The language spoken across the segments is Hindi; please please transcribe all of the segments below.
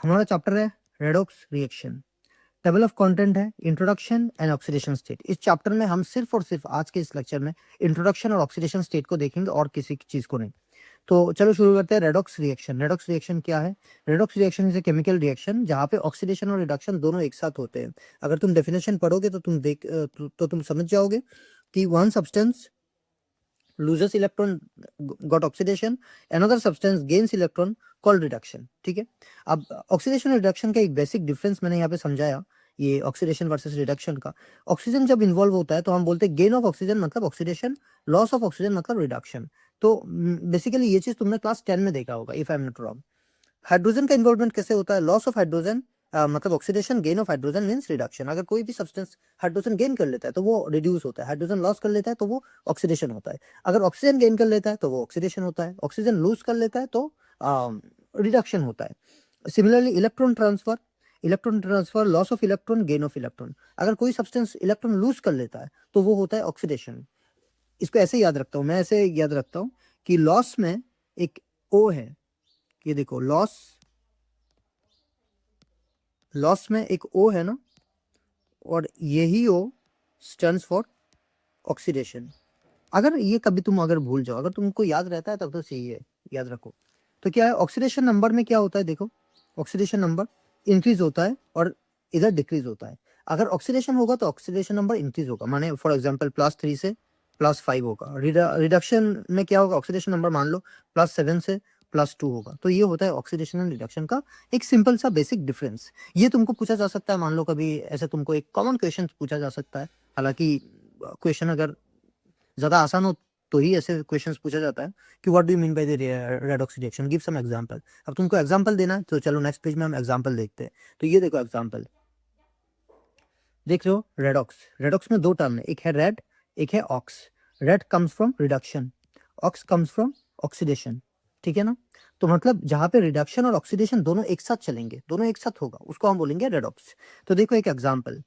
हमारा चैप्टर है redox reaction. Table of content है इंट्रोडक्शन एंड ऑक्सीडेशन स्टेट। इस चैप्टर में हम सिर्फ और सिर्फ आज के इस लेक्चर में इंट्रोडक्शन और ऑक्सीडेशन स्टेट को देखेंगे और किसी चीज को नहीं। तो चलो शुरू करते हैं। Redox reaction. रेडॉक्स रिएक्शन क्या है? Redox reaction is a chemical reaction जहाँ पे ऑक्सीडेशन और रिडक्शन दोनों एक साथ होते हैं। अगर तुम डेफिनेशन पढ़ोगे तो तुम समझ जाओगे कि one substance loses electron got oxidation, another substance gains electron called reduction। ठीक है, अब ऑक्सीडेशन और रिडक्शन का एक बेसिक डिफरेंस मैंने यहाँ पे समझाया, ये ऑक्सीडेशन वर्सेस रिडक्शन का। ऑक्सीजन जब इन्वॉल्व होता है तो हम बोलते हैं गेन ऑफ ऑक्सीजन मतलब ऑक्सीडेशन, लॉस ऑफ ऑक्सीजन मतलब रिडक्शन। तो बेसिकली ये चीज तुमने क्लास 10 में देखा होगा if I am not wrong. Hydrogen का इन्वॉल्वमेंट कैसे होता है? लॉस ऑफ हाइड्रोजन मतलब oxidation, gain of hydrogen means reduction. अगर कोई भी सब्सटेंस हाइड्रोजन गेन कर लेता है तो वो रिड्यूस होता है, हाइड्रोजन लॉस कर लेता है तो वो ऑक्सीडेशन होता है। अगर ऑक्सीजन गेन कर लेता है तो वो ऑक्सीडेशन होता है, ऑक्सीजन लूज कर लेता है तो रिडक्शन होता है। Similarly electron transfer, loss of electron, gain of electron. अगर कोई सब्सटेंस इलेक्ट्रॉन लूज कर लेता है तो वो होता है ऑक्सीडेशन। इसको ऐसे याद रखता हूँ, मैं ऐसे याद रखता हूँ कि लॉस में एक ओ है, ये देखो लॉस में एक ओ है ना, और यही ओ स्टैंड्स फॉर ऑक्सीडेशन। अगर ये कभी तुम अगर भूल जाओ, अगर तुमको याद रहता है तब तो सही है, याद रखो। तो क्या है ऑक्सीडेशन नंबर में क्या होता है? देखो ऑक्सीडेशन नंबर इंक्रीज होता है और इधर डिक्रीज होता है। अगर ऑक्सीडेशन होगा तो ऑक्सीडेशन नंबर इंक्रीज होगा, माने फॉर एग्जांपल +3 से +5 होगा। रिडक्शन में क्या होगा? ऑक्सीडेशन नंबर मान लो +7 से +2 होगा। तो ये होता है ऑक्सीडेशन एंड रिडक्शन का एक सिंपल सा बेसिक डिफरेंस। ये तुमको पूछा जा सकता है, मान लो कभी ऐसे तुमको एक कॉमन क्वेश्चन पूछा जा सकता है। हालांकि क्वेश्चन अगर ज्यादा आसान हो तो ही ऐसे क्वेश्चंस पूछा जाता है कि what do you mean by the redox reaction, give some example. अब तुमको एग्जांपल देना है तो चलो नेक्स्ट पेज में हम एग्जांपल देखते हैं। तो ये देखो एग्जांपल देख रहे हो। रेडॉक्स, रेडॉक्स में दो टर्म है, एक है रेड, एक है ox. Red comes from reduction, ox comes from oxidation. ठीक है ना? तो मतलब जहां पे रिडक्शन और ऑक्सीडेशन दोनों एक साथ चलेंगे, दोनों एक साथ होगा, उसको हम बोलेंगे रेडॉक्स। तो देखो एक एग्जांपल,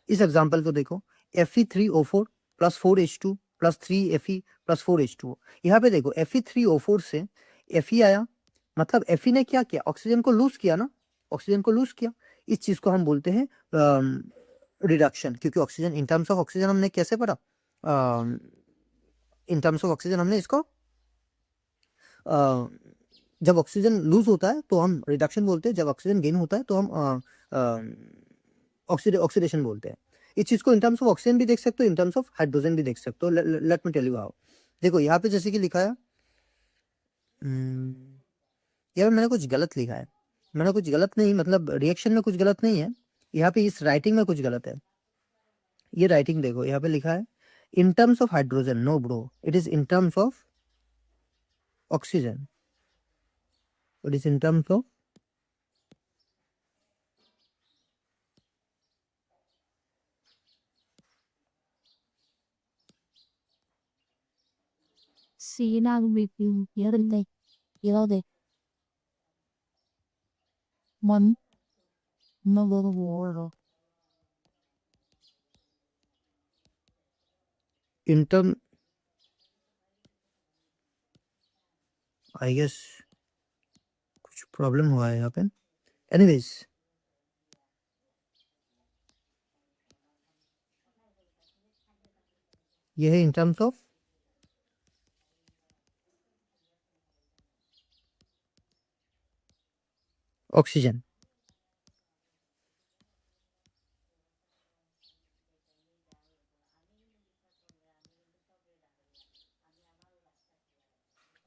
इस एग्जांपल को देखो। Fe3O4 plus 4H2 plus 3Fe plus 4H2। यहाँ पे देखो Fe3O4 से Fe आया, मतलब Fe ने क्या किया? ऑक्सीजन को लूज किया ना, ऑक्सीजन को लूज किया। इस चीज को हम बोलते हैं रिडक्शन, क्योंकि oxygen in terms of oxygen हमने कैसे पढ़ा? इन टर्म्स ऑफ ऑक्सीजन हमने इसको जब ऑक्सीजन लूज होता है तो हम रिडक्शन बोलते हैं, जब ऑक्सीजन गेन होता है तो हम ऑक्सीडेशन बोलते हैं। इस चीज को इन टर्म्स ऑफ ऑक्सीजन भी देख सकते हो, इन टर्म्स ऑफ हाइड्रोजन भी देख सकते हो। Let me tell you how. देखो यहाँ पे जैसे कि लिखा है, यहाँ पे मैंने कुछ गलत लिखा है। मैंने कुछ गलत नहीं, मतलब रिएक्शन में कुछ गलत नहीं है, यहाँ पे इस राइटिंग में कुछ गलत है। ये राइटिंग देखो, यहाँ पे लिखा है in terms of hydrogen. No bro, it is in terms of oxygen, it is in terms of Sinan review yerinde yerde man naloro in term, I guess कुछ प्रॉब्लम हुआ है यहाँ पे। एनीवेज ये है इन टर्म्स ऑफ ऑक्सीजन।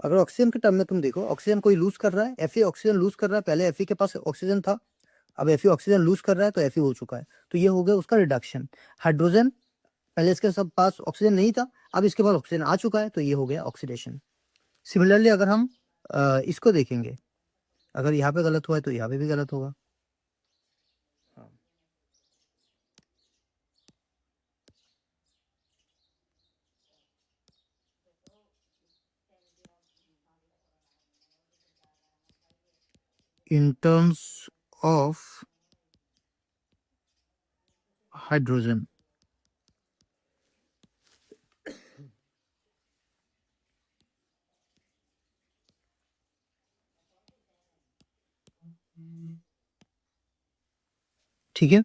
अगर ऑक्सीजन के टर्म में तुम देखो, ऑक्सीजन कोई लूज कर रहा है, Fe ऑक्सीजन लूज कर रहा है, पहले Fe के पास ऑक्सीजन था, अब Fe ऑक्सीजन लूज कर रहा है तो Fe हो चुका है, तो ये हो गया उसका रिडक्शन। हाइड्रोजन पहले इसके सब पास ऑक्सीजन नहीं था, अब इसके पास ऑक्सीजन आ चुका है तो ये हो गया ऑक्सीडेशन। सिमिलरली अगर हम इसको देखेंगे, अगर यहाँ पे गलत हुआ है तो यहाँ पे भी गलत होगा। इन टर्म्स ऑफ हाइड्रोजन, ठीक है।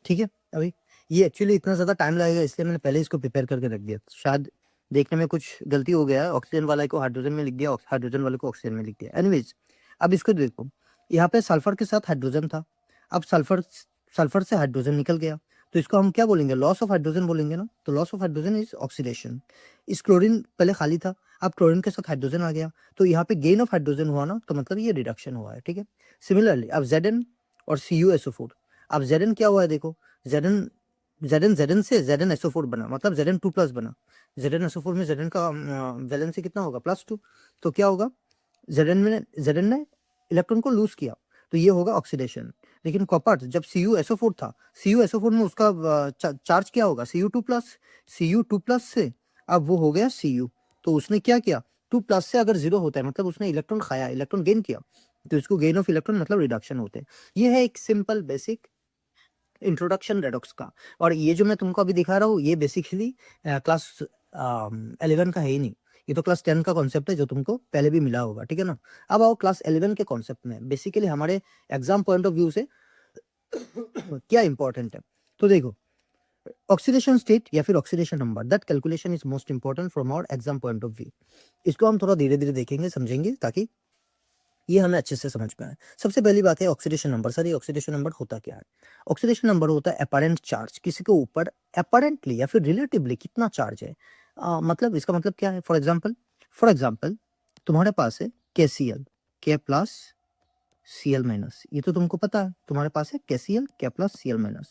ठीक है। अभी ये एक्चुअली इतना ज़्यादा टाइम लगेगा इसलिए मैंने पहले इसको प्रिपेयर करके रख दिया। शायद देखने में कुछ गलती हो गया है, ऑक्सीजन वाले को हाइड्रोजन में लिख दिया, हाइड्रोजन वाले को ऑक्सीजन में लिख दिया। एनीवेज, अब इसको देखो, यहाँ पे सल्फर के साथ हाइड्रोजन था, अब सल्फर सल्फर से हाइड्रोजन निकल गया, तो इसको हम क्या बोलेंगे? लॉस ऑफ हाइड्रोजन बोलेंगे ना। तो loss of hydrogen is oxidation. इस क्लोरीन पहले खाली था, अब क्लोरीन के साथ हाइड्रोजन आ गया, तो यहाँ पे गेन ऑफ हाइड्रोजन हुआ ना, तो मतलब ये रिडक्शन हुआ है। ठीक है। सिमिलरली अब Zn और CuSO4, अब Zn क्या हुआ है देखो, Zn Zn से ZnSO4 बना, मतलब Zn2+ बना। ZnSO4 में Zn का वैलेंसी कितना होगा? +2। तो क्या होगा? Zn ने इलेक्ट्रॉन को लूज किया, तो ये होगा ऑक्सीडेशन। लेकिन कॉपर जब CuSO4 था, CuSO4 में उसका चार्ज क्या होगा? Cu2+। Cu2+ से अब वो हो गया Cu, तो उसने क्या किया? 2+ से अगर 0 होता है मतलब उसने इलेक्ट्रॉन खाया, इलेक्ट्रॉन गेन किया, तो इसको गेन ऑफ इलेक्ट्रॉन मतलब रिडक्शन होते हैं। ये है एक सिंपल बेसिक इंट्रोडक्शन रेडॉक्स का। और ये जो मैं तुमको अभी दिखा रहा हूँ ये बेसिकली क्लास 11 का है ही नहीं, ये तो क्लास 10 का कॉन्सेप्ट है जो तुमको पहले भी मिला होगा। ठीक है ना। अब आओ क्लास 11 के कॉन्सेप्ट में, बेसिकली हमारे एग्जाम पॉइंट ऑफ व्यू से क्या इंपॉर्टेंट है। तो देखो, ऑक्सीडेशन स्टेट या फिर oxidation number, that calculation is most important from our exam point of view. इसको हम थोड़ा धीरे धीरे देखेंगे, समझेंगे, ताकि ये हमें अच्छे से समझ में आए। सबसे पहली बात है ऑक्सीडेशन नंबर। सर ये ऑक्सीडेशन नंबर होता क्या है? ऑक्सीडेशन नंबर होता है अपैरेंट चार्ज, किसी के ऊपर अपैरेंटली या फिर रिलेटिवली कितना चार्ज है। मतलब इसका मतलब क्या है? फॉर एग्जाम्पल तुम्हारे पास है KCl, K+Cl-, ये तो तुमको पता है, तुम्हारे पास है KCl, K+Cl-।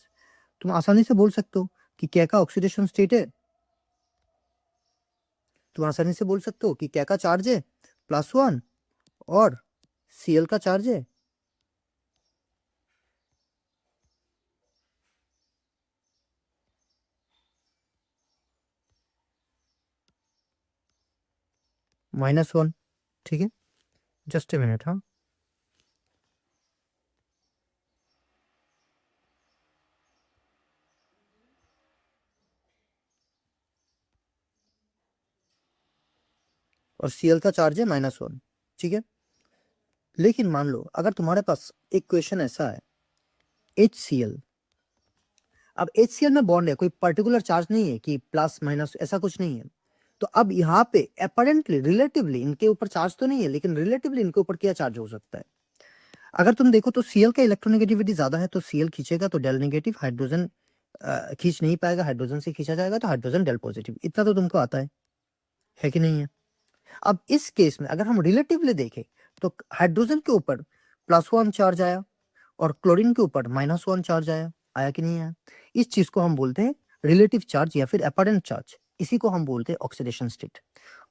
तुम आसानी से बोल सकते हो कि K का ऑक्सीडेशन स्टेट है, तुम आसानी से बोल सकते हो कि K का चार्ज है +1 और Cl का चार्ज है -1। ठीक है, जस्ट ए मिनट। हाँ, और Cl का चार्ज है -1। ठीक है। लेकिन मान लो अगर तुम्हारे पास एक क्वेश्चन ऐसा है, HCl, अब HCl में बॉन्ड है, कोई पर्टिकुलर चार्ज नहीं है कि प्लस माइनस, ऐसा कुछ नहीं है। तो अब यहाँ पे अपरेंटली रिलेटिवली इनके ऊपर चार्ज तो नहीं है, लेकिन रिलेटिवली इनके ऊपर क्या चार्ज हो सकता है? अगर तुम देखो तो Cl का इलेक्ट्रोनेगेटिविटी ज्यादा है, तो Cl खींचेगा तो डेल नेगेटिव, हाइड्रोजन खींच नहीं पाएगा, हाइड्रोजन से खींचा जाएगा तो हाइड्रोजन डेल पॉजिटिव। इतना तो तुमको आता है कि नहीं है? अब इस केस में अगर हम रिलेटिवली देखें तो हाइड्रोजन के ऊपर +1 चार्ज आया और क्लोरीन के ऊपर -1 चार्ज आया, आया कि नहीं आया? इस चीज को हम बोलते हैं रिलेटिव चार्ज या फिर अपैरेंट चार्ज। इसी को हम बोलते हैं ऑक्सीडेशन स्टेट।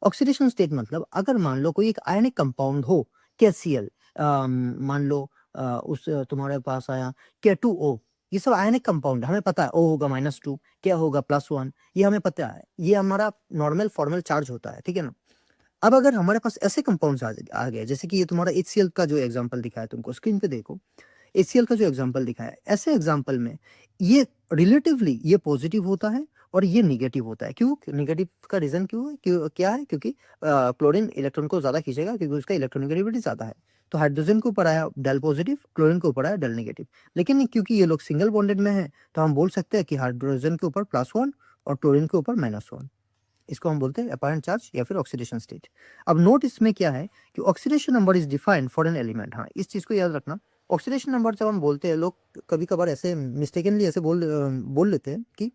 ऑक्सीडेशन स्टेट मतलब अगर मान लो कोई एक आयनिक कंपाउंड हो, KCl, मान लो उस तुम्हारे पास आया K2O, ये सब आयनिक कंपाउंड, हमें पता है O होगा -2, क्या होगा +1, ये हमें पता है, ये हमारा नॉर्मल फॉर्मल चार्ज होता है। ठीक है ना। अब अगर हमारे पास ऐसे कंपाउंड्स आ गए, जैसे कि ये तुम्हारा HCl का जो एग्जांपल दिखाया तुमको स्क्रीन पे देखो, HCl का जो एग्जांपल दिखाया है, ऐसे एग्जांपल में ये रिलेटिवली ये पॉजिटिव होता है और ये निगेटिव होता है। क्यों निगेटिव का रीजन क्यों है? क्या है? क्योंकि क्लोरीन इलेक्ट्रॉन को ज्यादा खींचेगा क्योंकि उसका इलेक्ट्रोनेगेटिविटी ज्यादा है। तो हाइड्रोजन के ऊपर आया डेल पॉजिटिव, क्लोरीन के ऊपर आया डेल नेगेटिव। लेकिन क्योंकि ये लोग सिंगल बॉन्डेड में है, तो हम बोल सकते हैं कि हाइड्रोजन के ऊपर +1 और क्लोरीन के ऊपर -1। इसको हम बोलते हैं अपैरेंट चार्ज या फिर ऑक्सीडेशन स्टेट। अब नोट इसमें क्या है कि oxidation number is defined for an element. हाँ, इस चीज को याद रखना। ऑक्सीडेशन नंबर जब हम बोलते हैं, लोग कभी कभार ऐसे मिस्टेकनली ऐसे बोल लेते हैं कि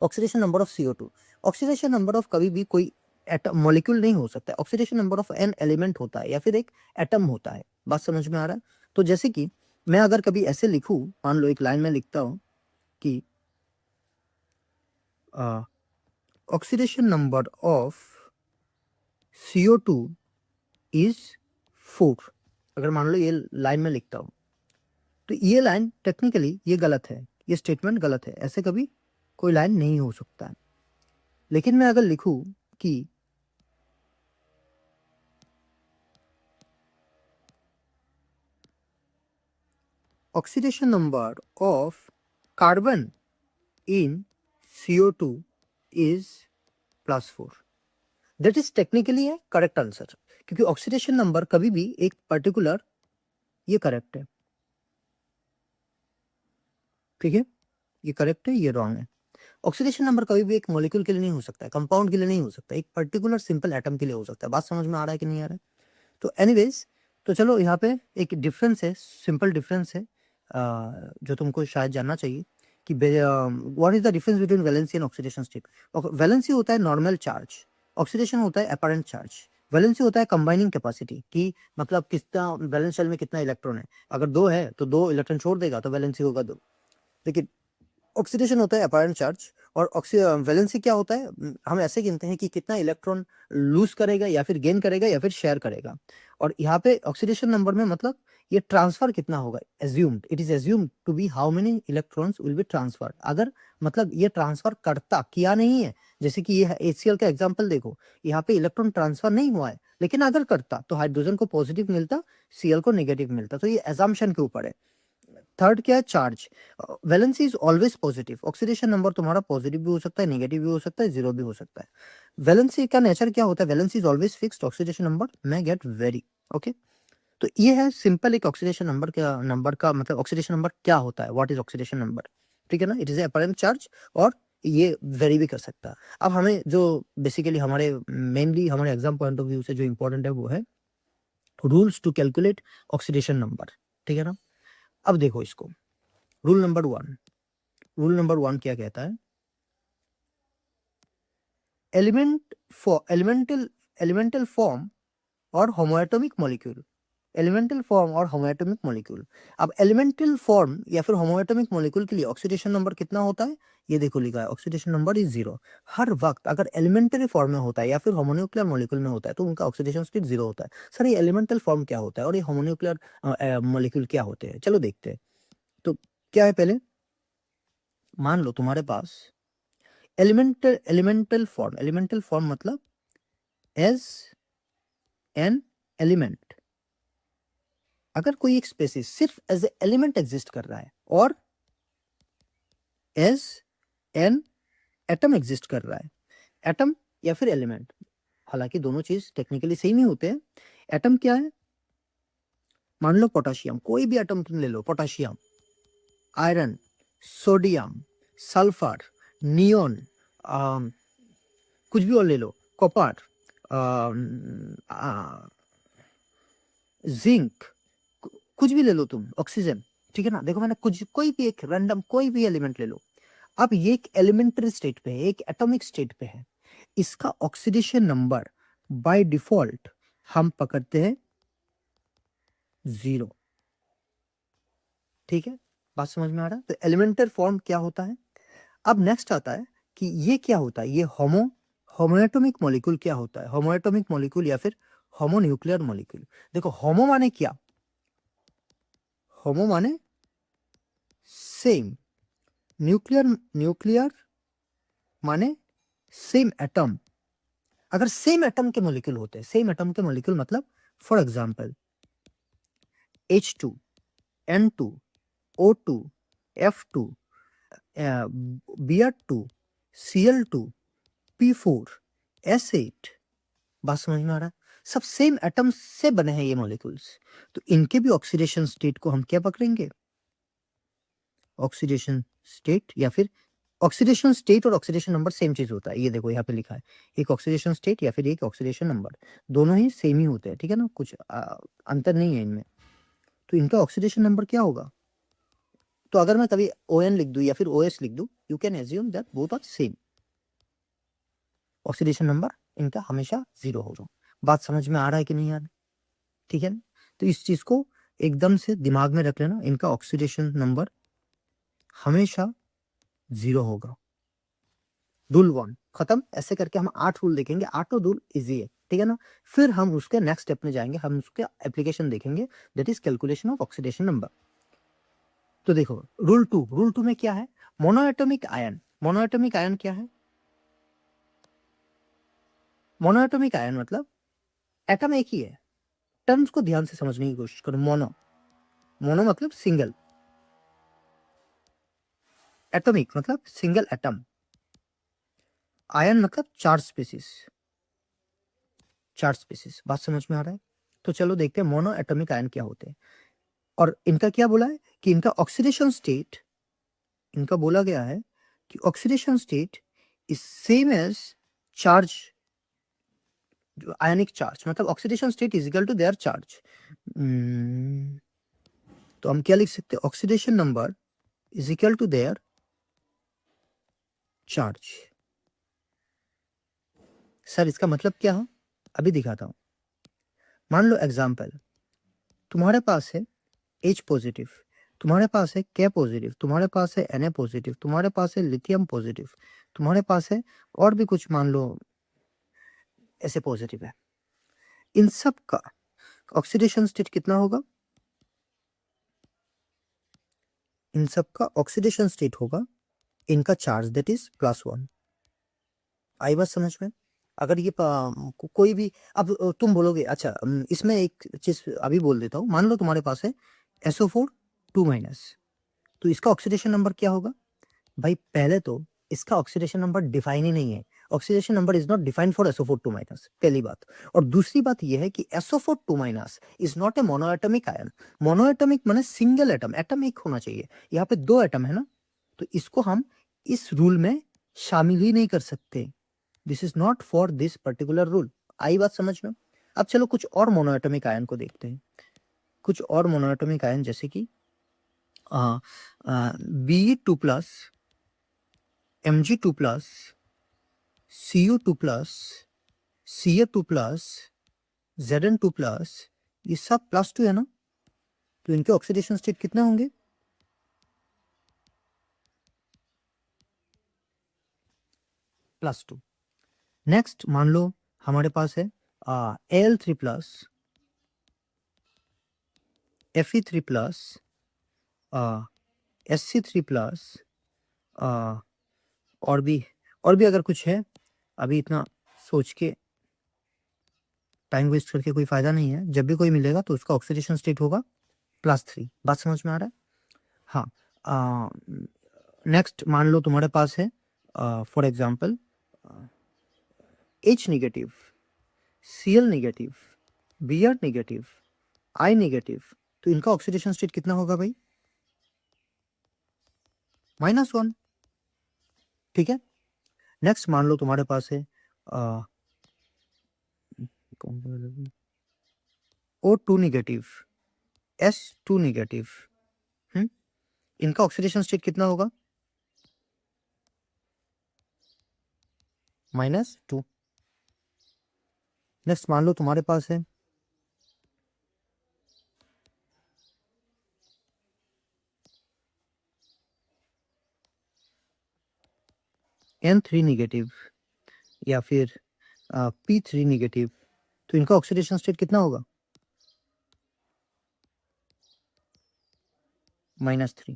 oxidation number of CO2। Oxidation number of कभी भी कोई एटम मॉलिक्यूल नहीं हो सकता है, oxidation number of an element होता है या फिर एक एटम होता है। बात समझ में आ रहा है? तो जैसे कि मैं अगर कभी ऐसे लिखूं, मान लो एक लाइन में लिखता हूं कि oxidation number of CO2 is 4, अगर मान लो ये लाइन में लिखता हूं, तो ये लाइन टेक्निकली ये गलत है, ये स्टेटमेंट गलत है, ऐसे कभी कोई लाइन नहीं हो सकता है। लेकिन मैं अगर लिखूं कि oxidation number of carbon in CO2 is +4. That is technically है करेक्ट आंसर, क्योंकि ऑक्सीडेशन नंबर कभी भी एक पर्टिकुलर, ये करेक्ट है, ठीक है, ये करेक्ट है, ये रॉन्ग है। ऑक्सीडेशन नंबर कभी भी एक मॉलिक्यूल के लिए नहीं हो सकता है, कंपाउंड के लिए नहीं हो सकता, एक पर्टिकुलर सिंपल एटम के लिए हो सकता है। बात समझ में आ रहा है कि नहीं आ रहा है? तो एनीवेज, तो चलो यहाँ पे एक डिफरेंस है, सिंपल डिफरेंस है जो तुमको शायद जानना चाहिए कि what is the difference between valency and oxidation state. Valency होता है नॉर्मल चार्ज, ऑक्सीडेशन होता है अपैरेंट चार्ज। वैलेंसी होता है कंबाइनिंग कैपेसिटी, कि मतलब कितना वैलेंस शेल में कितना इलेक्ट्रॉन है, अगर 2 है तो 2 इलेक्ट्रॉन छोड़ देगा तो वैलेंसी होगा 2। लेकिन ऑक्सीडेशन होता है अपैरेंट चार्ज, और वैलेंसी क्या होता है, हम ऐसे गिनते हैं कि कितना इलेक्ट्रॉन लूज करेगा या फिर गेन करेगा या फिर शेयर करेगा। और यहाँ पे ऑक्सीडेशन नंबर में मतलब ये ट्रांसफर कितना होगा, assumed, it is assumed to be how many electrons will be transferred. अगर मतलब ये ट्रांसफर करता, किया नहीं है, जैसे कि ये HCl का एग्जांपल देखो, यहाँ पे इलेक्ट्रॉन ट्रांसफर नहीं हुआ है, लेकिन अगर करता तो हाइड्रोजन को पॉजिटिव मिलता, Cl को नेगेटिव मिलता। तो ये एजम्पशन के ऊपर है। थर्ड क्या है, charge. Valency is always positive, oxidation number तुम्हारा पॉजिटिव भी हो सकता है, नेगेटिव भी हो सकता है, जीरो भी हो सकता है। वैलेंसी का नेचर क्या होता है, valency is always fixed, oxidation number में गेट वेरी। ओके, तो ये है सिंपल एक ऑक्सीडेशन नंबर का मतलब ऑक्सीडेशन नंबर क्या होता है, व्हाट इज ऑक्सीडेशन नंबर, ठीक है ना। इट इज अपैरेंट चार्ज, और ये वेरी भी कर सकता है। अब हमें जो बेसिकली हमारे मेनली हमारे एग्जाम पॉइंट ऑफ व्यू से जो इंपॉर्टेंट है वो है rules to calculate oxidation number, ठीक है ना। अब देखो इसको, रूल नंबर 1, रूल नंबर 1 क्या कहता है, एलिमेंटल फॉर्म और होमोएटॉमिक मॉलिक्यूल, एलिमेंटल फॉर्म और होमोएटॉमिक मॉलिक्यूल। अब एलिमेंटल फॉर्म या फिर होमोएटॉमिक मॉलिक्यूल के लिए ऑक्सीडेशन नंबर कितना होता है, ये देखो लिखा है, ऑक्सीडेशन नंबर इज 0। हर वक्त अगर एलिमेंटरी फॉर्म में होता है या फिर होमोन्यूक्लियर मॉलिक्यूल में होता है तो उनका ऑक्सीडेशन स्टेट 0 होता है। सर ये एलिमेंटल फॉर्म क्या होता है और ये होमोन्यूक्लियर मॉलिक्यूल क्या होते हैं, चलो देखते हैं। तो क्या है, पहले मान लो तुम्हारे पास एलिमेंटल फॉर्म मतलब एज एन एलिमेंट, अगर कोई एक स्पेसिस सिर्फ एज ए एलिमेंट एग्जिस्ट कर रहा है और एज एन एटम एग्जिस्ट कर रहा है, एटम या फिर एलिमेंट, हालांकि दोनों चीज टेक्निकली सेम ही होते हैं। एटम क्या है, मान लो पोटाशियम, कोई भी एटम तुम ले लो, potassium, iron, sodium, sulphur, neon, कुछ भी और ले लो, कॉपर, जिंक, कुछ भी ले लो तुम, ऑक्सीजन, ठीक है ना। देखो मैंने कुछ कोई भी एक रैंडम कोई भी एलिमेंट ले लो। अब ये एक एलिमेंट्री स्टेट पे है, एक एटॉमिक स्टेट पे है, इसका ऑक्सीडेशन नंबर बाय डिफॉल्ट हम पकड़ते हैं 0, ठीक है। बात समझ में आ रहा है? तो एलिमेंटल फॉर्म क्या होता है। अब नेक्स्ट आता है कि ये क्या होता है, ये होमोएटॉमिक मॉलिक्यूल क्या होता है, होमोएटॉमिक मॉलिक्यूल या फिर होमोन्यूक्लियर मॉलिक्यूल। देखो होमो माने क्या, होमो माने सेम, न्यूक्लियर माने सेम एटम। अगर सेम एटम के मॉलिक्यूल होते हैं, सेम एटम के मॉलिक्यूल मतलब for example H2, N2, O2, F2, Br2, Cl2, P4, S8, बात समझ में आ रहा है, सब सेम एटम से बने हैं ये मॉलिक्यूल्स। तो इनके भी ऑक्सीडेशन स्टेट को हम क्या पकड़ेंगे, ऑक्सीडेशन स्टेट, या फिर ऑक्सीडेशन स्टेट और ऑक्सीडेशन नंबर सेम चीज होता है। ये देखो यहाँ पे लिखा है, एक ऑक्सीडेशन स्टेट या फिर एक ऑक्सीडेशन नंबर, दोनों ही सेम ही होते हैं, ठीक है ना, कुछ अंतर नहीं है इनमें। तो इनका ऑक्सीडेशन नंबर क्या होगा, तो अगर मैं कभी ON लिख दूं या फिर OS लिख दूं, you can assume that both are same, oxidation number इनका हमेशा 0 होगा। बात समझ में आ रहा है कि नहीं आ रहा है, ठीक है ना। तो इस चीज को एकदम से दिमाग में रख लेना, इनका ऑक्सीडेशन नंबर हमेशा 0 होगा। रूल 1 खत्म। ऐसे करके हम 8 रूल देखेंगे, 8 रूल इजी है, ठीक है ना। फिर हम उसके नेक्स्ट स्टेप में जाएंगे, हम उसके एप्लीकेशन देखेंगे, that is calculation of oxidation number. तो देखो रूल 2 में क्या है, मोनोएटॉमिक आयन। मोनोएटॉमिक आयन क्या है, मोनोएटॉमिक आयन मतलब एटम एक ही है। टर्म्स को ध्यान से समझने की कोशिश करो। मोनो, मोनो मतलब सिंगल, एटॉमिक मतलब सिंगल एटम, आयन मतलब चार स्पीसीज। बात समझ में आ रहा है? तो चलो देखते हैं मोनो एटॉमिक आयन क्या होते हैं। और इनका क्या बोला है कि इनका ऑक्सीडेशन स्टेट, इनका बोला गया है कि oxidation state is same as charge, ionic charge, मतलब oxidation state is equal to their charge. तो हम क्या लिख सकते हैं, oxidation number is equal to their charge. Sir इसका मतलब क्या है, अभी दिखाता हूं। मान लो एग्जांपल, तुम्हारे पास है H पॉजिटिव, तुम्हारे पास है K पॉजिटिव, तुम्हारे पास है Na पॉजिटिव, तुम्हारे पास है लिथियम पॉजिटिव, तुम्हारे पास है और भी कुछ, मान लो ऐसे पॉजिटिव है। इन सब का ऑक्सीडेशन स्टेट कितना होगा, इन सब का ऑक्सीडेशन स्टेट होगा इनका चार्ज दैट इज +1। आई बात समझ में? अगर ये कोई भी, अब तुम बोलोगे अच्छा इसमें एक चीज अभी बोल देता हूँ। मान लो तुम्हारे पास है SO4 2-, तो इसका ऑक्सीडेशन नंबर क्या होगा भाई? पहले तो इसका ऑक्सीडेशन नंबर डिफाइन ही नहीं है, oxidation number is not defined for SO4 2-, पहली बात। और दूसरी बात यह है कि SO4 2- is not a monoatomic ion. Monoatomic माने सिंगल एटम, एटम एक होना चाहिए, यहाँ पे 2 एटम है ना, तो इसको हम इस रूल में शामिल ही नहीं कर सकते। This is not for this particular rule. आई बात समझ में? अब चलो कुछ और मोनोएटॉमिक आयन को देखते हैं। कुछ और मोनोएटॉमिक आयन जैसे कि Be2+, Mg2+, Cu2+, Ca2+, Zn2+, ये सब +2 है ना, तो इनके ऑक्सीडेशन स्टेट कितने होंगे? +2। नेक्स्ट मान लो हमारे पास है Al3+, Fe3+, Sc3+, और भी अगर कुछ है, अभी इतना सोच के टाइम वेस्ट करके कोई फायदा नहीं है। जब भी कोई मिलेगा तो उसका ऑक्सीडेशन स्टेट होगा +3। बात समझ में आ रहा है? हाँ। नेक्स्ट मान लो तुम्हारे पास है for example H negative, Cl negative, Br negative, I negative, तो इनका ऑक्सीडेशन स्टेट कितना होगा भाई? -1। ठीक है। नेक्स्ट मान लो तुम्हारे पास है O2 नेगेटिव, S2 नेगेटिव, इनका ऑक्सीडेशन स्टेट कितना होगा? -2। नेक्स्ट मान लो तुम्हारे पास है N3 नेगेटिव या फिर P3 नेगेटिव, तो इनका ऑक्सीडेशन स्टेट कितना होगा? -3।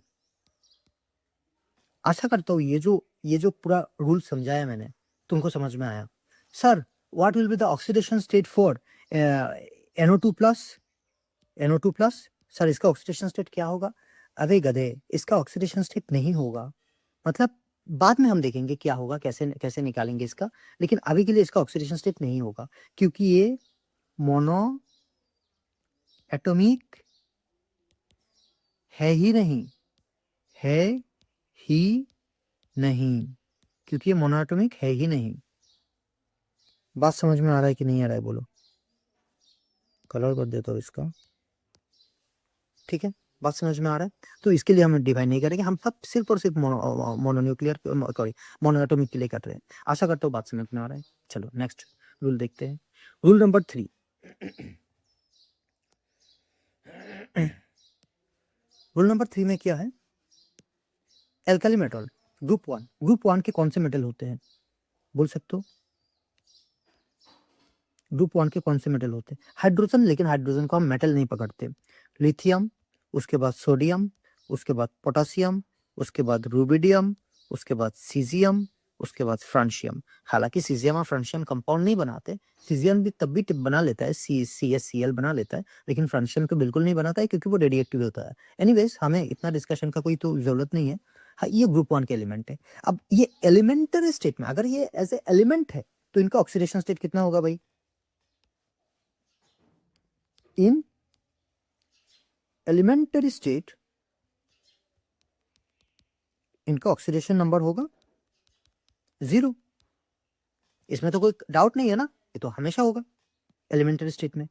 आशा करता हूँ ये जो पूरा रूल समझाया मैंने तुमको समझ में आया। Sir what will be the oxidation state for NO2+? Sir इसका ऑक्सीडेशन स्टेट क्या होगा? अबे गधे, इसका ऑक्सीडेशन स्टेट नहीं होगा, मतलब बाद में हम देखेंगे क्या होगा, कैसे कैसे निकालेंगे इसका, लेकिन अभी के लिए इसका ऑक्सीडेशन स्टेट नहीं होगा क्योंकि ये मोनो एटॉमिक है ही नहीं, है ही नहीं, क्योंकि ये मोनोएटॉमिक है ही नहीं। बात समझ में आ रहा है कि नहीं आ रहा है बोलो? कलर कर देता हूँ इसका, ठीक है? बात समझ में आ रहा है? तो इसके लिए हम डिफाइन नहीं करेंगे, हम सब सिर्फ और सिर्फ मोनोन्यूक्लियर सॉरी मोनोएटॉमिक के लिए कर रहे हैं। आशा करता हूँ बात समझ में आ रहा है। चलो नेक्स्ट रूल देखते हैं। Rule number 3। रूल नंबर 3 में क्या है? एल्काली मेटल ग्रुप 1 के कौन से मेटल होते हैं, बोल सकते हो? ग्रुप 1 के कौन से मेटल होते हैं? हाइड्रोजन, लेकिन हाइड्रोजन को हम मेटल नहीं पकड़ते। लिथियम, उसके बाद सोडियम, उसके बाद पोटासियम, उसके बाद रुबिडियम, उसके बाद सीजियम, उसके बाद फ्रांशियम। हालांकि सीजियम और फ्रांशियम कंपाउंड नहीं बनाते, सीजियम भी तब भी बना लेता है, CSCl बना लेता है, लेकिन फ्रांशियम तो बिल्कुल नहीं बनाता है क्योंकि वो रेडिएक्टिव होता है। एनीवेज हमें इतना डिस्कशन का कोई तो जरूरत नहीं है। हाँ, ये ग्रुप 1 के एलिमेंट है। अब ये एलिमेंटरी स्टेट में अगर ये एज ए एलिमेंट है तो इनका ऑक्सीडेशन स्टेट कितना होगा भाई? इन एलिमेंटरी स्टेट इनका ऑक्सीडेशन नंबर होगा 0। इसमें तो कोई डाउट नहीं है ना, ये तो हमेशा होगा एलिमेंटरी स्टेट में।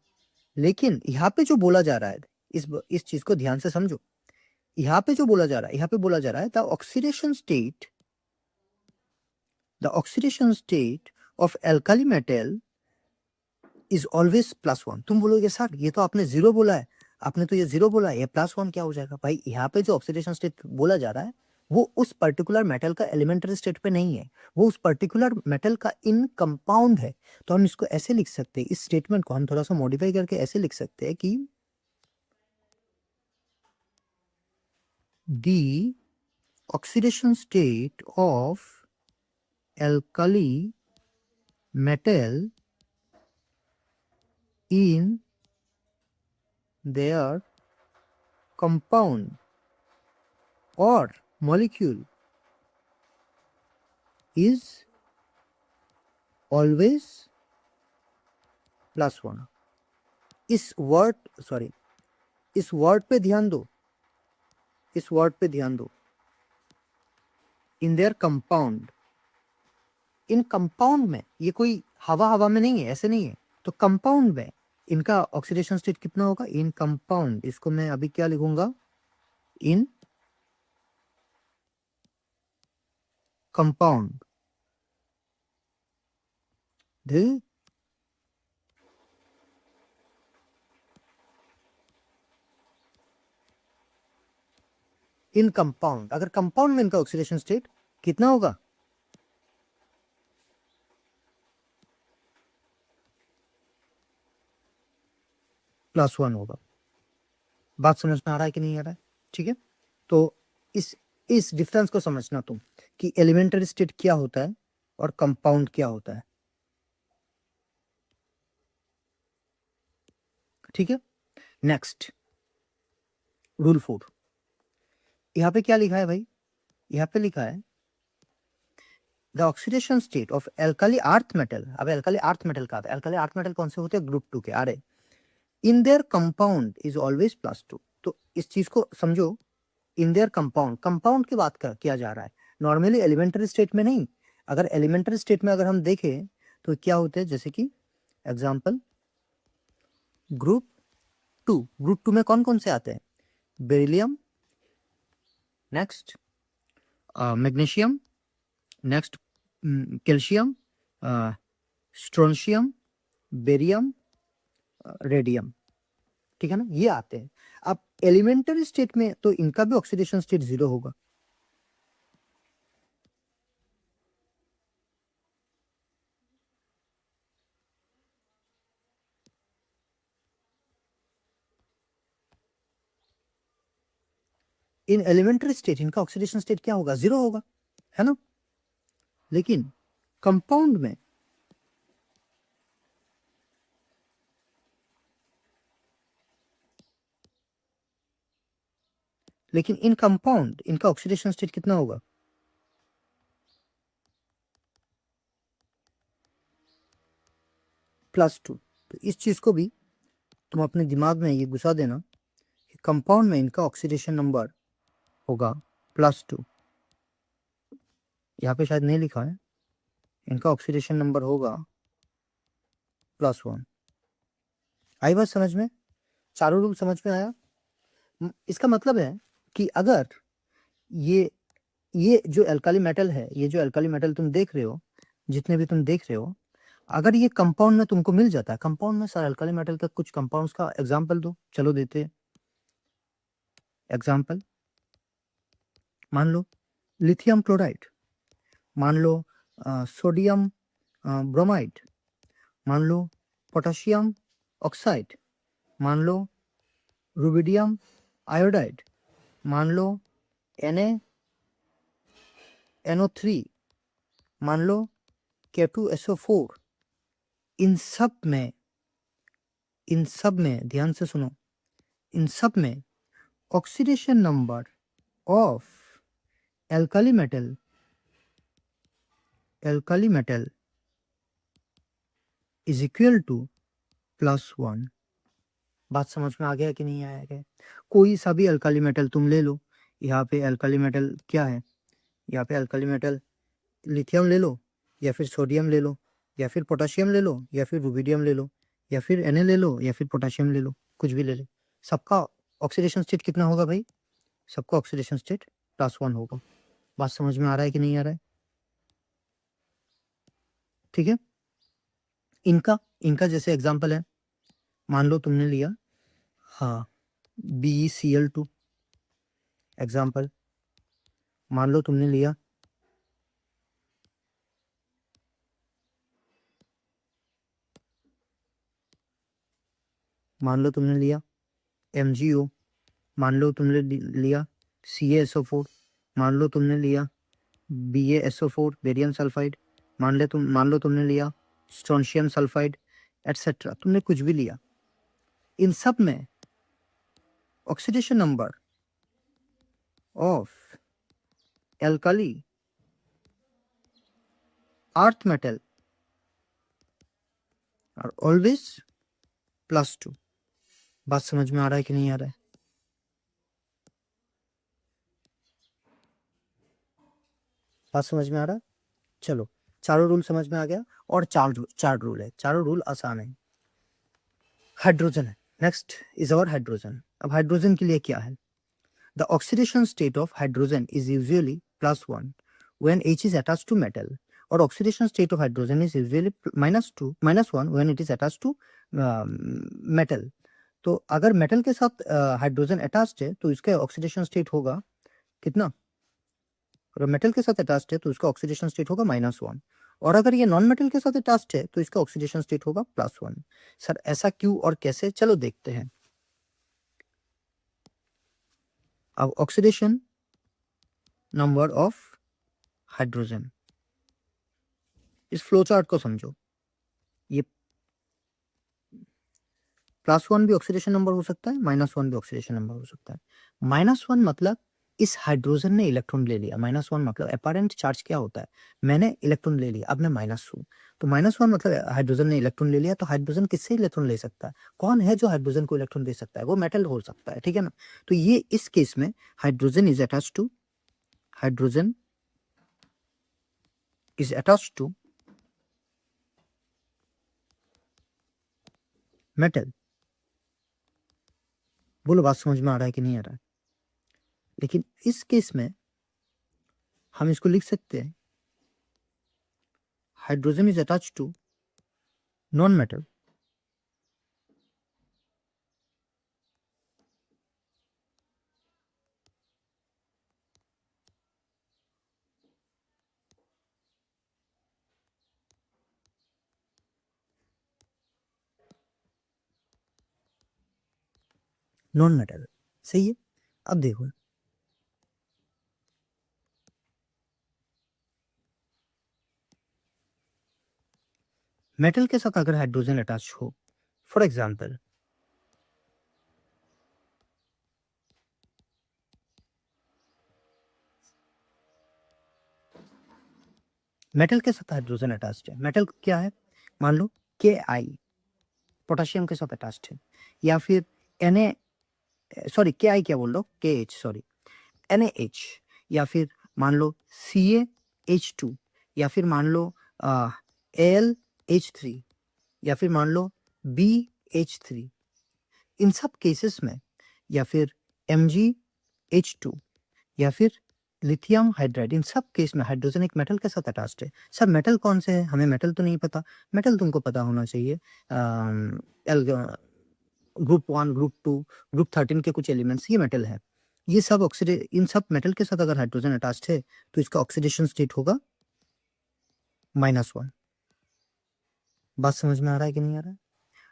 लेकिन यहाँ पे जो बोला जा रहा है, इस चीज को ध्यान से समझो। यहाँ पे जो बोला जा रहा है, यहाँ पे बोला जा रहा है the oxidation state of alkali metal is always +1। तुम बोलोगे सर ये तो आपने 0 बोला है, आपने तो ये 0 बोला है, ये +1 क्या हो जाएगा? भाई यहाँ पे जो ऑक्सीडेशन स्टेट बोला जा रहा है वो उस पर्टिकुलर मेटल का एलिमेंटरी स्टेट पे नहीं है, वो उस पर्टिकुलर मेटल का इन कंपाउंड है। तो हम इसको ऐसे लिख सकते हैं, इस स्टेटमेंट को हम थोड़ा सा मॉडिफाई करके ऐसे लिख सकते हैं कि the oxidation state of alkali metal in their compound or molecule is always +1। इस वर्ड पे ध्यान दो, इस वर्ड पे ध्यान दो, in their compound. In compound में ये कोई हवा में नहीं है, ऐसे नहीं है। तो कंपाउंड में इनका ऑक्सीडेशन स्टेट कितना होगा? इन कंपाउंड, इसको मैं अभी क्या लिखूंगा? इन कंपाउंड द इन कंपाउंड, अगर कंपाउंड में इनका ऑक्सीडेशन स्टेट कितना होगा? +1 होगा। बात समझ में आ रहा है कि नहीं आ रहा है? ठीक है, तो इस डिफरेंस को समझना तुम कि एलिमेंटरी स्टेट क्या होता है और कंपाउंड क्या होता है। ठीक है, नेक्स्ट रूल 4। यहाँ पे क्या लिखा है भाई? यहाँ पे लिखा है the oxidation state of alkali earth metal. अब एल्काली अर्थ मेटल का, एल्काली अर्थ मेटल कौन से होते हैं? ग्रुप 2 के। अरे in their compound is always +2। तो इस चीज को समझो, इन देयर कंपाउंड, कंपाउंड की बात किया जा रहा है, नॉर्मली एलिमेंटरी स्टेट में नहीं। अगर एलिमेंटरी स्टेट में अगर हम देखें तो क्या होते हैं, जैसे कि एग्जांपल ग्रुप 2, ग्रुप 2 में कौन कौन से आते हैं? Beryllium, next magnesium, next calcium, strontium, barium, radium. ठीक है ना, ये आते हैं। अब एलिमेंटरी स्टेट में तो इनका भी ऑक्सीडेशन स्टेट 0 होगा। इन एलिमेंटरी स्टेट इनका ऑक्सीडेशन स्टेट क्या होगा? 0 होगा, है ना। लेकिन कंपाउंड में इन कंपाउंड इनका ऑक्सीडेशन स्टेट कितना होगा? +2। तो इस चीज को भी तुम अपने दिमाग में ये घुसा देना कि कंपाउंड में इनका ऑक्सीडेशन नंबर होगा +2। यहाँ पे शायद नहीं लिखा है, इनका ऑक्सीडेशन नंबर होगा +1। आई बात समझ में? चारों रूल समझ में आया? इसका मतलब है कि अगर ये जो एल्काली मेटल है, ये जो एल्काली मेटल तुम देख रहे हो, जितने भी तुम देख रहे हो, अगर ये कंपाउंड में तुमको मिल जाता है, कंपाउंड में सर एल्काली मेटल का कुछ कंपाउंड्स का एग्जांपल दो। चलो देते हैं एग्जांपल। मान लो लिथियम क्लोराइड, मान लो सोडियम ब्रोमाइड, मान लो पोटेशियम ऑक्साइड, मान लो रुबिडियम आयोडाइड, मान लो NaNO3, मान लो K2SO4। इन सब में ध्यान से सुनो, इन सब में oxidation number of alkali metal is equal to +1। बात समझ में आ गया कि नहीं आया है? कोई सा भी अल्काली मेटल तुम ले लो, यहाँ पे अल्काली मेटल क्या है, यहाँ पे अल्काली मेटल लिथियम ले लो, या फिर सोडियम ले लो, या फिर पोटाशियम ले लो, या फिर रुबिडियम ले लो, या फिर Na ले लो, या फिर पोटाशियम ले लो, कुछ भी ले लो। सबका ऑक्सीडेशन स्टेट कितना होगा भाई? सबका ऑक्सीडेशन स्टेट +1 होगा। बात समझ में आ रहा है कि नहीं आ रहा है? ठीक है, इनका जैसे एग्जाम्पल है, मान लो तुमने लिया, हाँ, BeCl2 एग्जाम्पल, मान लो तुमने लिया MgO, मान लो तुमने लिया CaSO4, मान लो तुमने लिया BaSO4 बेरियम सल्फाइड, मान लो तुमने लिया स्ट्रोंशियम सल्फाइड एटसेट्रा, तुमने कुछ भी लिया, इन सब में oxidation number of alkali earth metal are always +2। बात समझ में आ रहा है कि नहीं आ रहा है? बात समझ में आ रहा है? चलो, चारों रूल समझ में आ गया, और चार रूल है, चारों रूल आसान है। हाइड्रोजन है, नेक्स्ट इज अवर हाइड्रोजन। अब हाइड्रोजन के लिए क्या है? The oxidation state of hydrogen is usually +1 when H is attached to metal, और oxidation state of hydrogen is usually -1 when it is attached to metal. तो अगर मेटल के साथ हाइड्रोजन अटैच्ड है तो इसका ऑक्सीडेशन स्टेट होगा कितना? अगर मेटल के साथ अटैच्ड है तो इसका ऑक्सीडेशन स्टेट होगा -1, और अगर ये नॉन मेटल के साथ अटैच्ड है तो इसका ऑक्सीडेशन स्टेट होगा +1। सर ऐसा क्यों और कैसे? चलो देखते हैं। अब ऑक्सीडेशन नंबर ऑफ हाइड्रोजन, इस फ्लो चार्ट को समझो। ये +1 भी ऑक्सीडेशन नंबर हो सकता है, -1 भी ऑक्सीडेशन नंबर हो सकता है। -1 मतलब इस हाइड्रोजन ने इलेक्ट्रॉन ले लिया, -1 मतलब अपैरेंट चार्ज क्या होता है, मैंने इलेक्ट्रॉन ले लिया, अब मैं माइनस हूँ, तो -1 मतलब हाइड्रोजन ने इलेक्ट्रॉन ले लिया। तो हाइड्रोजन किससे इलेक्ट्रॉन ले सकता है? कौन है जो हाइड्रोजन को इलेक्ट्रॉन दे सकता है? वो मेटल हो सकता है, ठीक है ना। तो ये इस केस में hydrogen is attached to metal. बोलो, बात समझ में आ रहा है कि नहीं आ रहा है? लेकिन इस केस में हम इसको लिख सकते हैं, hydrogen is attached to non metal, non metal. सही है। अब देखो, मेटल के साथ अगर हाइड्रोजन अटैच हो, फॉर एग्जांपल मेटल के साथ हाइड्रोजन अटैच्ड है, मेटल क्या है, मान लो Ki पोटेशियम के साथ अटैच्ड है, या फिर Na, सॉरी Ki क्या बोल रहा हूँ, KH सॉरी, NaH, या फिर मान लो CaH2, या फिर मान लो AlH3, या फिर मान लो BH3, इन सब केसेस में, या फिर MgH2, या फिर लिथियम हाइड्राइड, इन सब केस में हाइड्रोजन एक मेटल के साथ अटैच्ड है। सर मेटल कौन से है? हमें मेटल तो नहीं पता। मेटल तुमको पता होना चाहिए, ग्रुप 1, ग्रुप 2, ग्रुप 13 के कुछ एलिमेंट्स ये मेटल है। ये सब इन सब मेटल के साथ अगर हाइड्रोजन अटैच्ड है तो इसका ऑक्सीडेशन स्टेट होगा -1। बात समझ में आ रहा है कि नहीं आ रहा है?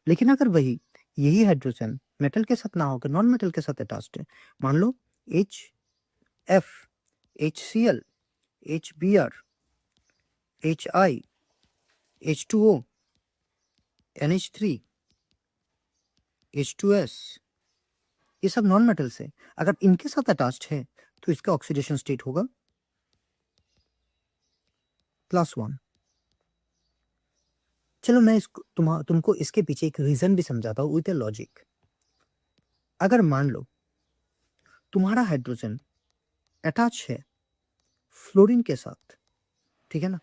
लेकिन अगर यही हाइड्रोजन मेटल के साथ ना होकर नॉन मेटल के साथ अटैच्ड है, मान लो HF, HCl, HBr, HI, H2O, NH3, H2S, ये सब नॉन मेटल्स है। अगर इनके साथ अटैच्ड है तो इसका ऑक्सीडेशन स्टेट होगा +1। चलो मैं इसको तुमको इसके पीछे एक रीजन भी समझाता हूँ विद ए लॉजिक। अगर मान लो तुम्हारा हाइड्रोजन अटैच है फ्लोरीन के साथ, ठीक है ना।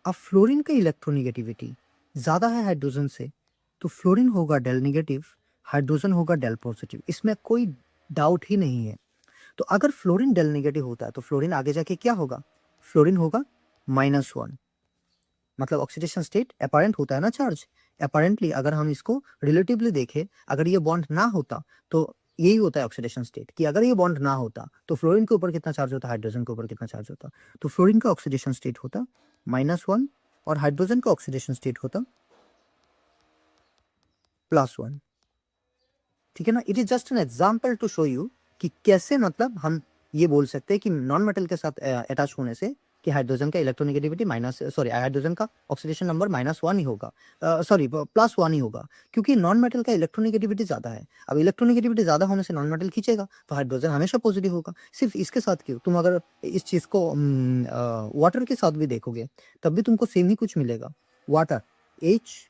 अब फ्लोरीन का इलेक्ट्रोनेगेटिविटी ज्यादा है हाइड्रोजन से, तो फ्लोरीन होगा डेल नेगेटिव, हाइड्रोजन होगा डेल पॉजिटिव, इसमें कोई डाउट ही नहीं है। तो अगर फ्लोरीन डेल नेगेटिव होता है तो फ्लोरीन आगे जाके क्या होगा, फ्लोरीन होगा -1। मतलब ऑक्सीडेशन स्टेट अपेरेंट होता है ना चार्ज, अपेरेंटली अगर हम इसको रिलेटिवली देखें, अगर ये बॉन्ड ना होता तो यही होता है ऑक्सीडेशन स्टेट, कि अगर ये बॉन्ड ना होता तो फ्लोरीन के ऊपर कितना चार्ज होता, हाइड्रोजन के ऊपर कितना चार्ज होता। तो फ्लोरीन का ऑक्सीडेशन स्टेट होता -1 और हाइड्रोजन का ऑक्सीडेशन स्टेट होता +1। ठीक है ना। It is just an example to show you कि कैसे मतलब हम ये बोल सकते हैं कि नॉन मेटल के साथ अटैच होने से कि हाइड्रोजन का इलेक्ट्रोनेगेटिविटी हाइड्रोजन का ऑक्सीडेशन नंबर -1 ही होगा, +1 ही होगा, क्योंकि नॉन मेटल का इलेक्ट्रोनेगेटिविटी ज्यादा है। अब इलेक्ट्रोनेगेटिविटी ज्यादा होने से नॉन मेटल खींचेगा तो हाइड्रोजन हमेशा पॉजिटिव होगा। सिर्फ इसके साथ क्यों, तुम अगर इस चीज को वाटर के साथ भी देखोगे तब भी तुमको सेम ही कुछ मिलेगा। Water HOH।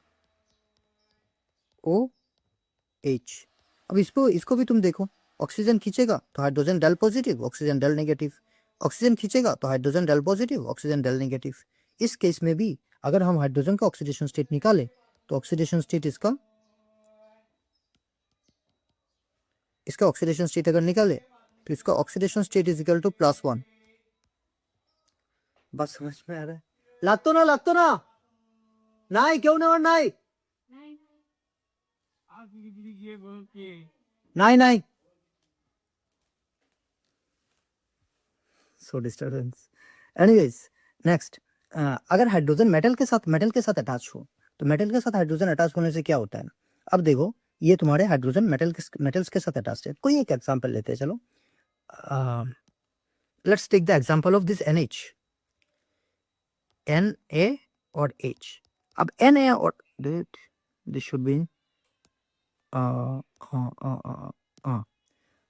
अब इसको भी तुम देखो, ऑक्सीजन खींचेगा तो hydrogen del positive, oxygen del negative, oxygen खींचेगा तो hydrogen del positive, oxygen del negative. इस केस में भी अगर हम हाइड्रोजन का ऑक्सीडेशन स्टेट निकाले तो ऑक्सीडेशन स्टेट इसका ऑक्सीडेशन स्टेट अगर निकाले तो इसका oxidation state is equal to +1। बस समझ में आ रहा है। लागतो ना नहीं क्यों नहीं नहीं सो डिस्टर्बेंस। एनीवेज नेक्स्ट, अगर हाइड्रोजन मेटल के साथ अटैच हो तो मेटल के साथ हाइड्रोजन अटैच होने से क्या होता है। अब देखो ये तुम्हारे हाइड्रोजन मेटल्स के साथ अटैच है। कोई एक एग्जांपल लेते हैं, चलो let's take the example of this NH, Na और H। अब Na और दिस शुड बी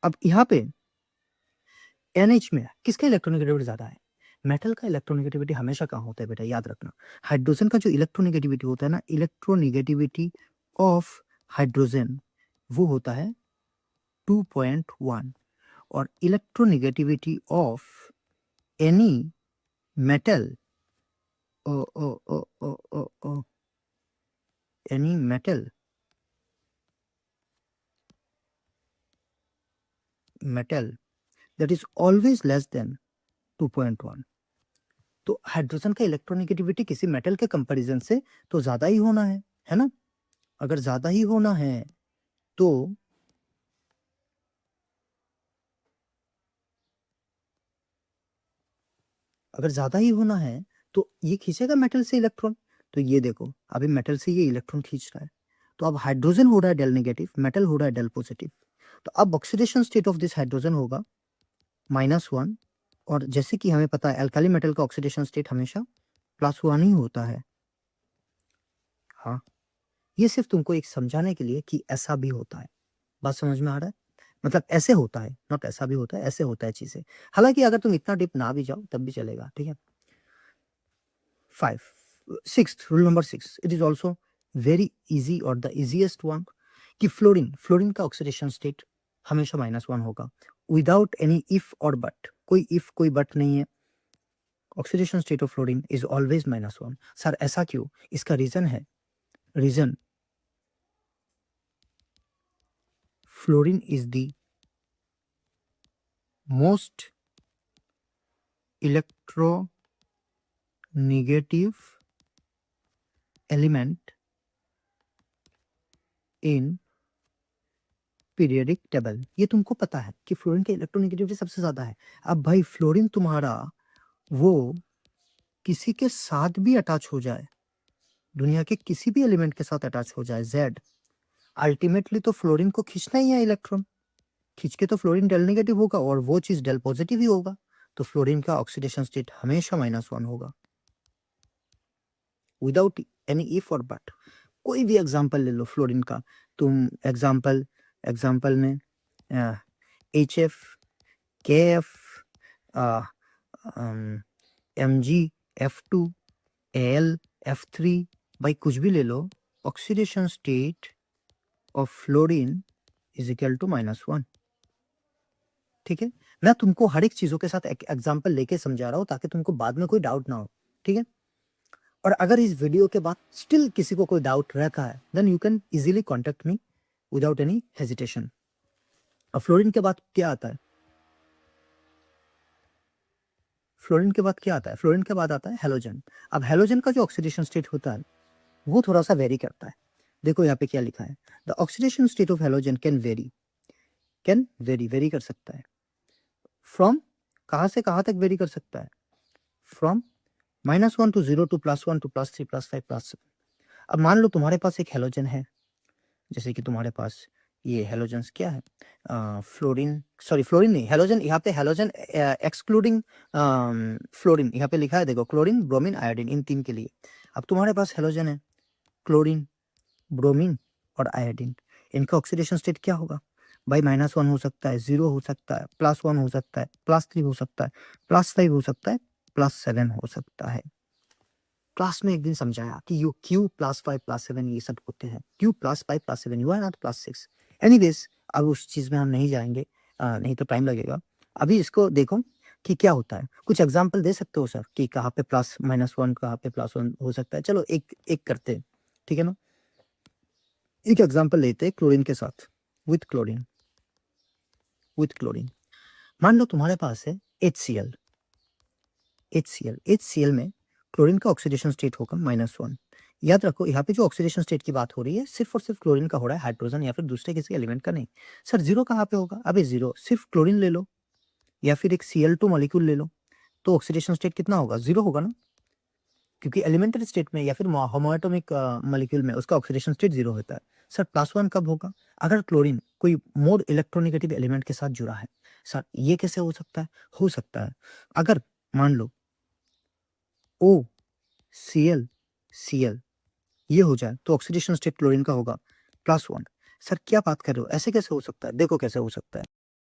अब यहाँ पे NH में किसका इलेक्ट्रोनेगेटिविटी ज्यादा है, मेटल का इलेक्ट्रोनेगेटिविटी हमेशा कहाँ होता है बेटा, याद रखना। हाइड्रोजन का जो इलेक्ट्रोनेगेटिविटी होता है ना, इलेक्ट्रोनेगेटिविटी ऑफ हाइड्रोजन वो होता है 2.1 और electronegativity of any metal any metal that is always less than 2.1। तो हाइड्रोजन का इलेक्ट्रोनेगेटिविटी किसी मेटल के कंपैरिजन से तो ज्यादा ही होना है ना। अगर ज्यादा ही होना है तो ये खींचेगा मेटल से इलेक्ट्रॉन। तो ये देखो अभी मेटल से ये इलेक्ट्रॉन खींच रहा है, तो अब हाइड्रोजन हो रहा है डेल नेगेटिव, मेटल हो रहा है डेल पॉजिटिव। तो अब oxidation state of this hydrogen होगा -1 और जैसे कि हमें पता है अल्काली मेटल का ऑक्सीडेशन स्टेट हमेशा +1 ही होता है। हाँ, ये सिर्फ तुमको एक समझाने के लिए कि ऐसा भी होता है। बात समझ में आ रहा है, मतलब ऐसे होता है, नॉट ऐसा भी होता है, ऐसे होता है चीजें। हालांकि अगर तुम इतना डीप ना भी जाओ तब भी चलेगा, ठीक है। 5 6th rule number 6, it is also very easy और द इजीएस्ट वन, कि फ्लोरीन का ऑक्सीडेशन स्टेट हमेशा -1 होगा विदाउट एनी इफ और बट। कोई इफ कोई बट नहीं है, oxidation state of fluorine is always -1। Sir ऐसा क्यों, इसका reason fluorine is the most electronegative element in periodic table. ये तुमको पता है कि फ्लोरीन की इलेक्ट्रोनेगेटिविटी सबसे ज्यादा है। अब भाई फ्लोरीन तुम्हारा वो किसी के साथ भी अटैच हो जाए, दुनिया के किसी भी एलिमेंट के साथ अटैच हो जाए Z, अल्टीमेटली तो फ्लोरीन को खींचना ही है इलेक्ट्रॉन, खींच के तो फ्लोरीन डेल नेगेटिव होगा और वो चीज डेल पॉजिटिव ही होगा। तो फ्लोरीन का ऑक्सीडेशन स्टेट हमेशा -1 होगा विदाउट एनी इफ और बट। कोई भी एग्जांपल ले लो फ्लोरीन का, तुम एग्जांपल में HF, KF, MgF2, AlF3 भाई कुछ भी ले लो, oxidation state of fluorine is equal to -1। ठीक है, मैं तुमको हर एक चीजों के साथ एक एग्जांपल लेके समझा रहा हूँ ताकि तुमको बाद में कोई डाउट ना हो। ठीक है, और अगर इस वीडियो के बाद स्टिल किसी को कोई डाउट रहता है then you can easily contact me without any hesitation. अब फ्लोरीन के बाद क्या आता है? फ्लोरीन के बाद क्या आता है? फ्लोरीन के बाद आता है हेलोजन। अब हेलोजन का जो ऑक्सीडेशन स्टेट होता है वो थोड़ा सा वेरी करता है। देखो यहाँ पे क्या लिखा है, the oxidation state of halogen can very very कर सकता है फ्रॉम, कहाँ से कहाँ तक वेरी कर सकता है? From -1 to 0 to +1 to +3 +5 +7। अब मान लो तुम्हारे पास एक हेलोजन है, जैसे कि तुम्हारे पास ये हेलोजन्स क्या है, फ्लोरीन, सॉरी फ्लोरीन नहीं, हेलोजन, यहाँ पे हेलोजन एक्सक्लूडिंग फ्लोरीन यहाँ पे लिखा है, देखो क्लोरीन ब्रोमीन आयोडीन इन तीन के लिए। अब तुम्हारे पास हेलोजन है क्लोरीन, ब्रोमीन और आयोडीन, इनका ऑक्सीडेशन स्टेट क्या होगा भाई? -1 हो सकता है, 0 हो सकता है, +1 हो सकता है, +3 हो सकता है, +5 हो सकता है, +7 हो सकता है। क्लास में एक दिन समझाया कि यू क्यू +5 +7 ये सब होते हैं, Q +5 +7 you are not +6। Anyways अब उस चीज़ में हम नहीं जाएंगे, नहीं तो टाइम लगेगा। अभी इसको देखो कि क्या होता है। कुछ एग्जांपल दे सकते हो सर कि कहाँ पे +-1 कहाँ पे +1 हो सकता है? चलो एक एक करते हैं, ठीक है ना? एक एग्जांपल लेते हैं क्लोरीन के साथ, विथ क्लोरीन। मान लो तुम्हारे पास है HCl। HCl में क्लोरीन का ऑक्सीडेशन स्टेट होगा -1। याद रखो यहाँ पे जो ऑक्सीडेशन स्टेट की बात हो रही है सिर्फ और सिर्फ क्लोरीन का हो रहा है, हाइड्रोजन या फिर दूसरे किसी एलिमेंट का नहीं। सर जीरो कहाँ पे होगा? अबे जीरो सिर्फ क्लोरीन ले लो या फिर एक Cl2 मॉलिक्यूल ले लो, तो ऑक्सीडेशन स्टेट कितना होगा? जीरो होगा ना, क्योंकि एलिमेंटरी स्टेट में या फिर होमोएटॉमिक मॉलिक्यूल में उसका ऑक्सीडेशन स्टेट जीरो होता है। सर +1 कब होगा? अगर क्लोरीन कोई मोर इलेक्ट्रोनेगेटिव एलिमेंट के साथ जुड़ा है। सर ये कैसे हो सकता है? हो सकता है अगर मान लो O Cl ये हो जाए तो ऑक्सीडेशन स्टेट क्लोरीन का होगा +1। सर क्या बात कर रहे हो? ऐसे कैसे हो सकता है? देखो कैसे हो सकता है।